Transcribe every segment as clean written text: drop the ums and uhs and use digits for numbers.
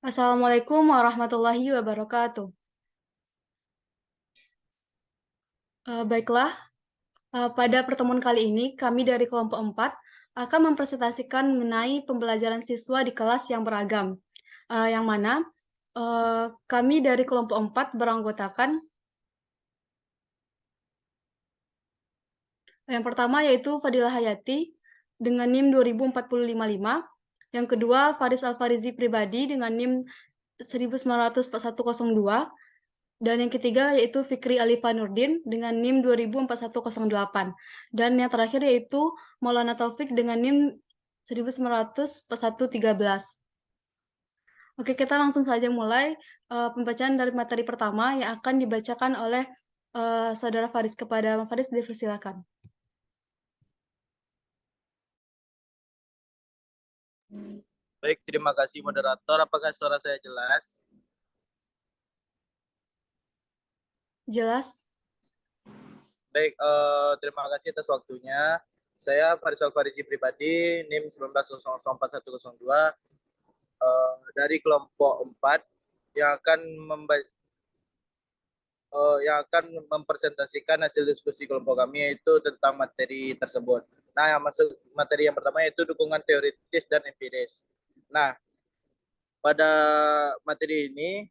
Assalamualaikum warahmatullahi wabarakatuh. Baiklah, pada pertemuan kali ini kami dari kelompok 4 akan mempresentasikan mengenai pembelajaran siswa di kelas yang beragam, yang mana kami dari kelompok 4 beranggotakan yang pertama yaitu Fadilah Hayati dengan NIM 20455, yang kedua Faris Alfarizi pribadi dengan NIM 194102, dan yang ketiga yaitu Fikri Alifa Nurdin dengan NIM 204108. Dan yang terakhir yaitu Maulana Taufik dengan NIM 194113. Oke, kita langsung saja mulai pembacaan dari materi pertama yang akan dibacakan oleh Saudara Faris. Kepada Bang Faris, dipersilakan. Baik, terima kasih moderator. Apakah suara saya jelas? Jelas? Baik, terima kasih atas waktunya. Saya Farisal Farisi pribadi, NIM 19004102 dari kelompok 4 yang akan yang akan mempresentasikan hasil diskusi kelompok kami yaitu tentang materi tersebut. Nah, yang masuk materi yang pertama yaitu dukungan teoritis dan empiris. Nah, pada materi ini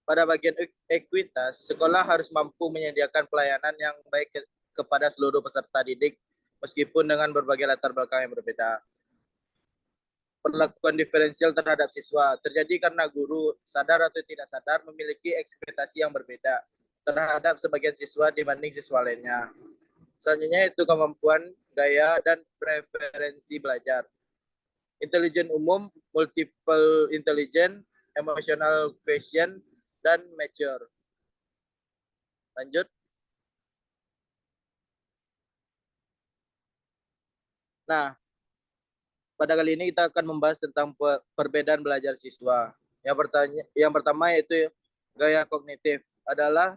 pada bagian ekuitas, sekolah harus mampu menyediakan pelayanan yang baik kepada seluruh peserta didik, meskipun dengan berbagai latar belakang yang berbeda. Perlakuan diferensial terhadap siswa terjadi karena guru, sadar atau tidak sadar, memiliki ekspektasi yang berbeda terhadap sebagian siswa dibanding siswa lainnya. Selanjutnya itu kemampuan, gaya, dan preferensi belajar. Intelijen umum, multiple intelligence, emotional quotient, dan mature. Lanjut. Nah, pada kali ini kita akan membahas tentang perbedaan belajar siswa. Yang pertama yaitu gaya kognitif adalah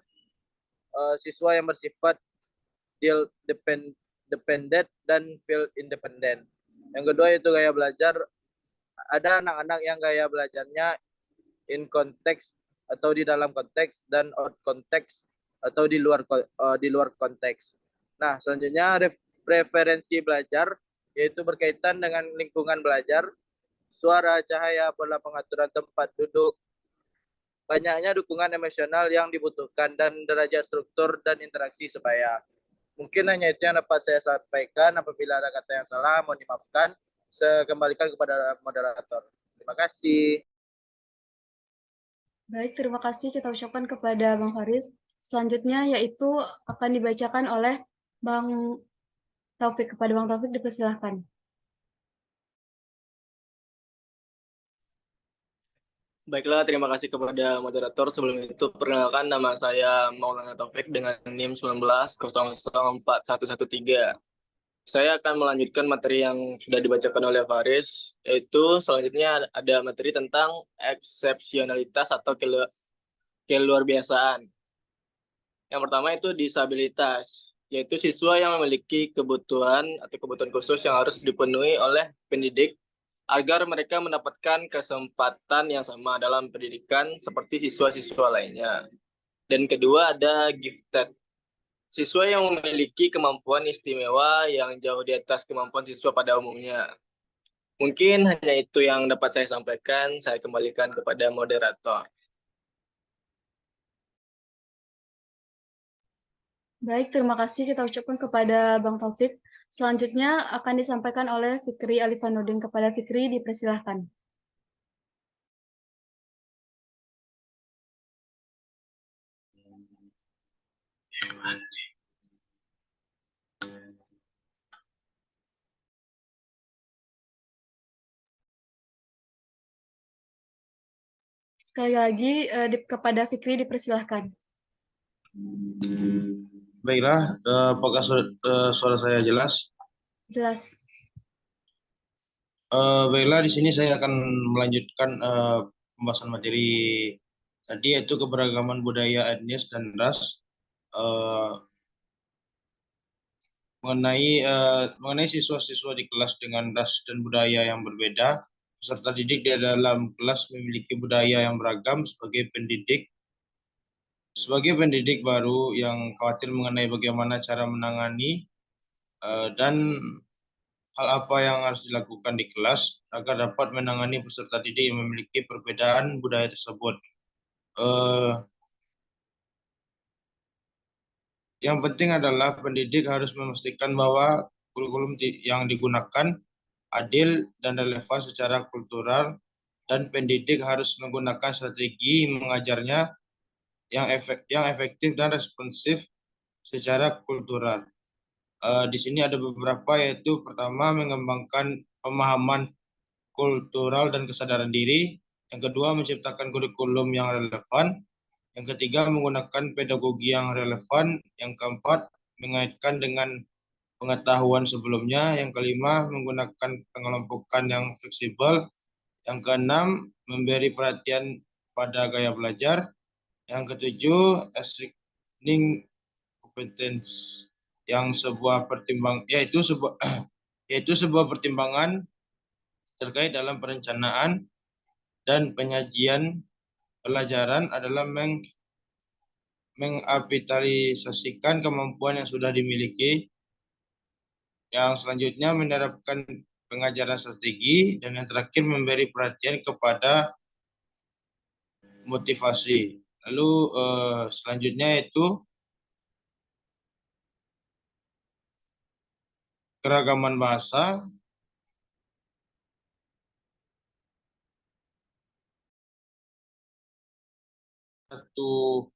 siswa yang bersifat deal dependent dan feel independent. Yang kedua yaitu gaya belajar. Ada anak-anak yang gaya belajarnya in konteks atau di dalam konteks dan out konteks atau di luar konteks. Nah, selanjutnya preferensi belajar yaitu berkaitan dengan lingkungan belajar, suara, cahaya, pola pengaturan tempat duduk, banyaknya dukungan emosional yang dibutuhkan, dan derajat struktur dan interaksi sebaya. Mungkin hanya itu yang dapat saya sampaikan. Apabila ada kata yang salah, mohon dimaafkan. Saya kembalikan kepada moderator. Terima kasih. Baik, terima kasih kita ucapkan kepada Bang Faris. Selanjutnya yaitu akan dibacakan oleh Bang Taufik. Kepada Bang Taufik dipersilahkan. Baiklah, terima kasih kepada moderator. Sebelum itu, perkenalkan nama saya Maulana Taufik dengan NIM 19004113. Saya akan melanjutkan materi yang sudah dibacakan oleh Faris, yaitu selanjutnya ada materi tentang eksepsionalitas atau keluar biasaan. Yang pertama itu disabilitas, yaitu siswa yang memiliki kebutuhan atau kebutuhan khusus yang harus dipenuhi oleh pendidik agar mereka mendapatkan kesempatan yang sama dalam pendidikan seperti siswa-siswa lainnya. Dan kedua ada gifted, siswa yang memiliki kemampuan istimewa yang jauh di atas kemampuan siswa pada umumnya. Mungkin hanya itu yang dapat saya sampaikan. Saya kembalikan kepada moderator. Baik, terima kasih kita ucapkan kepada Bang Taufik. Selanjutnya akan disampaikan oleh Fikri Alifanuddin. Kepada Fikri dipersilahkan. Sekali lagi kepada Fikri dipersilahkan. Baiklah, apakah suara saya jelas? Jelas. Baiklah, di sini saya akan melanjutkan pembahasan materi tadi yaitu keberagaman budaya etnis dan ras, mengenai siswa-siswa di kelas dengan ras dan budaya yang berbeda. peserta didik di dalam kelas memiliki budaya yang beragam sebagai pendidik baru yang khawatir mengenai bagaimana cara menangani dan hal apa yang harus dilakukan di kelas agar dapat menangani peserta didik yang memiliki perbedaan budaya tersebut. Yang penting adalah pendidik harus memastikan bahwa kurikulum yang digunakan adil dan relevan secara kultural, dan pendidik harus menggunakan strategi mengajarnya yang efektif dan responsif secara kultural. Di sini ada beberapa, yaitu pertama mengembangkan pemahaman kultural dan kesadaran diri, yang kedua menciptakan kurikulum yang relevan, yang ketiga menggunakan pedagogi yang relevan, yang keempat mengaitkan dengan pengetahuan sebelumnya, yang kelima menggunakan pengelompokan yang fleksibel, yang keenam memberi perhatian pada gaya belajar, yang ketujuh assigning competence yang yaitu sebuah pertimbangan terkait dalam perencanaan dan penyajian pelajaran adalah mengapitalisasikan kemampuan yang sudah dimiliki. Yang selanjutnya menerapkan pengajaran strategi, dan yang terakhir memberi perhatian kepada motivasi. Lalu selanjutnya yaitu keragaman bahasa. Satu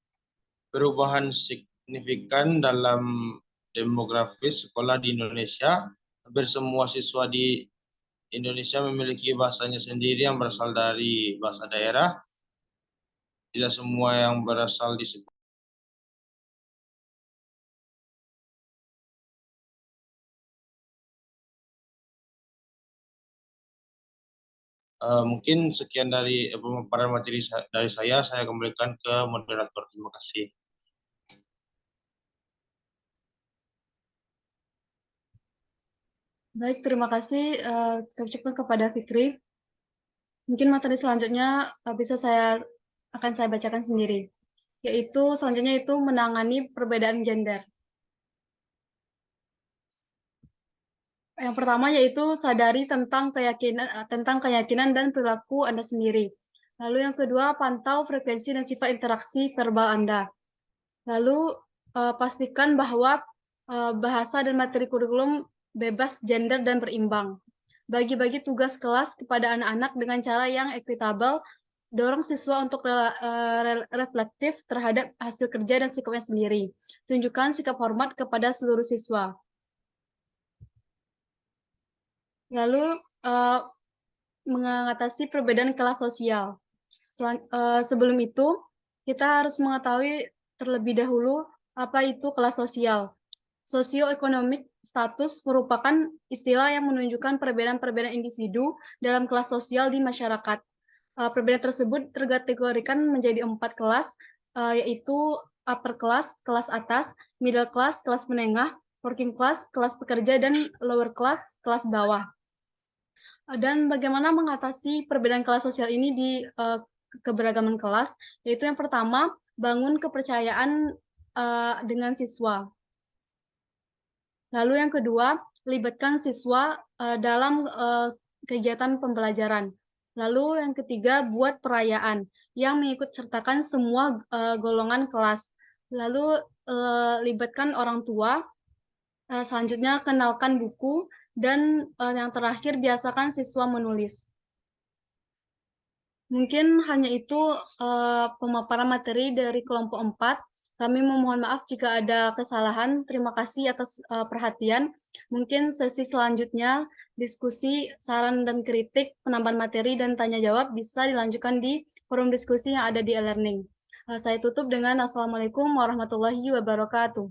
perubahan signifikan dalam demografis sekolah di Indonesia. Hampir semua siswa di Indonesia memiliki bahasanya sendiri yang berasal dari bahasa daerah. Tidak semua yang berasal di sekolah. Mungkin sekian dari pemaparan materi dari saya kembalikan ke moderator. Terima kasih. Baik, terima kasih kita ucapkan kepada Fikri. Mungkin materi selanjutnya akan saya bacakan sendiri, yaitu selanjutnya itu menangani perbedaan gender. Yang pertama yaitu sadari tentang keyakinan dan perilaku Anda sendiri. Lalu yang kedua, pantau frekuensi dan sifat interaksi verbal Anda. Lalu pastikan bahwa bahasa dan materi kurikulum bebas gender dan berimbang. Bagi-bagi tugas kelas kepada anak-anak dengan cara yang equitabel. Dorong siswa untuk reflektif terhadap hasil kerja dan sikapnya sendiri. Tunjukkan sikap hormat kepada seluruh siswa. Lalu mengatasi perbedaan kelas sosial. Sebelum itu, kita harus mengetahui terlebih dahulu apa itu kelas sosial. Sosioekonomik status merupakan istilah yang menunjukkan perbedaan-perbedaan individu dalam kelas sosial di masyarakat. Perbedaan tersebut terkategorikan menjadi 4 kelas, yaitu upper class, kelas atas, middle class, kelas menengah, working class, kelas pekerja, dan lower class, kelas bawah. Dan bagaimana mengatasi perbedaan kelas sosial ini di keberagaman kelas, yaitu yang pertama, bangun kepercayaan dengan siswa. Lalu yang kedua, libatkan siswa dalam kegiatan pembelajaran. Lalu yang ketiga, buat perayaan yang mengikut sertakan semua golongan kelas. Lalu libatkan orang tua. Selanjutnya, kenalkan buku. Dan yang terakhir, biasakan siswa menulis. Mungkin hanya itu pemaparan materi dari kelompok 4. Kami memohon maaf jika ada kesalahan. Terima kasih atas perhatian. Mungkin sesi selanjutnya, diskusi, saran dan kritik, penambahan materi, dan tanya jawab bisa dilanjutkan di forum diskusi yang ada di e-learning. Saya tutup dengan Assalamualaikum warahmatullahi wabarakatuh.